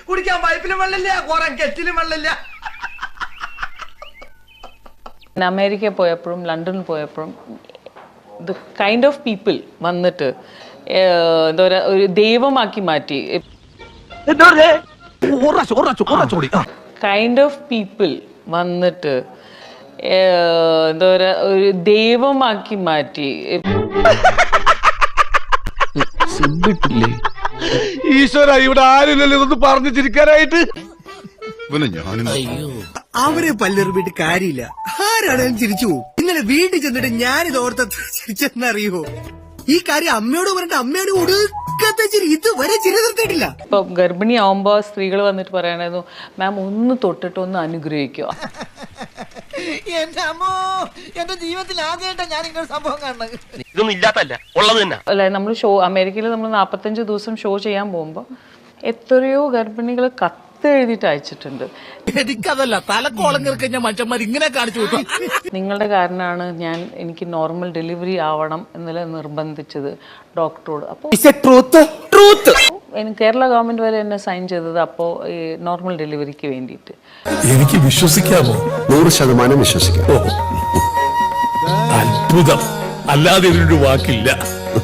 കുടിക്കാൻ പൈപ്പിലും വെള്ളമില്ല, കുറെ കെറ്റിലും വെള്ളമില്ല. അമേരിക്കയിൽ പോയപ്പോഴും ലണ്ടനിൽ പോയപ്പോഴും ദ കൈൻഡ് ഓഫ് പീപ്പിൾ വന്നിട്ട് എന്താ പറയുക, ഒരു ദൈവമാക്കി മാറ്റി. കൈൻഡ് ഓഫ് പീപ്പിൾ വന്നിട്ട് എന്താ പറയുക, ഒരു ദൈവമാക്കി മാറ്റി. ഈശ്വര, ഇവിടെ ആരുമില്ലല്ലോ ഇതൊന്ന് പറഞ്ഞു ചിരിക്കാനായിട്ട്. അവരെ പല്ലെറിഞ്ഞിട്ട് കാര്യമില്ല, ആരാണേലും ചിരിച്ചു പോകും. ഇന്നലെ വീട്ടിൽ ചെന്നിട്ട് ഞാനിത് ഓർത്ത ചിരിച്ചെന്നറിയോ? ഈ കാര്യം അമ്മയോട് പറഞ്ഞിട്ട് അമ്മയോട് ഒടുക്കത്തെ ചിരി ഇതുവരെ ചിരി നിർത്തിയിട്ടില്ല. ഇപ്പൊ ഗർഭിണിയാവുമ്പോ സ്ത്രീകൾ വന്നിട്ട് പറയണായിരുന്നു, മാം ഒന്ന് തൊട്ടിട്ട് ഒന്ന് അനുഗ്രഹിക്കുക. എന്റെ അമ്മോ, എന്റെ ജീവിതത്തിൽ ആദ്യമായിട്ടാണ് ഞാൻ ഇങ്ങനെ സംഭവം കാണുന്നത്. ഇതൊന്നും ഇല്ലാത്തല്ല, ഉള്ളത് തന്നെ. അല്ല, നമ്മൾ ഷോ അമേരിക്കയിൽ നമ്മൾ 45 ദിവസം ഷോ ചെയ്യാൻ പോകുമ്പോൾ എത്രയോ ഗർഭിണികൾ കത്തെഴുതിയിട്ട് അയച്ചിട്ടുണ്ട്. എനിക്കതല്ല, തലക്കോളം കിറക്കഞ്ഞ മനുഷ്യന്മാർ ഇങ്ങനെ കാണിച്ചു കൂട്ടും. നിങ്ങളുടെ കാരണമാണ് എനിക്ക് നോർമൽ ഡെലിവറി ആവണം എന്നല്ല നിർബന്ധിച്ചത് ഡോക്ടറോട്. അപ്പോൾ കേരള ഗവൺമെന്റ് വരെ എന്നെ സൈൻ ചെയ്തത് അപ്പോൾ ഈ നോർമൽ ഡെലിവറിക്ക് വേണ്ടിയിട്ട്. എനിക്ക് വിശ്വസിക്കാമോ? 100% വിശ്വസിക്കാം. അത്ഭുതം, അല്ലാതെ ഇതിനൊരു വാക്കില്ല.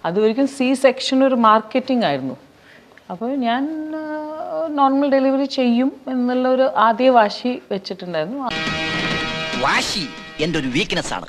അതൊരിക്കലും സി സെക്ഷൻ ഒരു മാർക്കറ്റിംഗ് ആയിരുന്നു. അപ്പോൾ ഞാൻ നോർമൽ ഡെലിവറി ചെയ്യും എന്നുള്ള ഒരു ആദ്യ വാശി വെച്ചിട്ടുണ്ടായിരുന്നു. വാശി എന്റെ ഒരു വീക്ക്നെസ് ആണ്.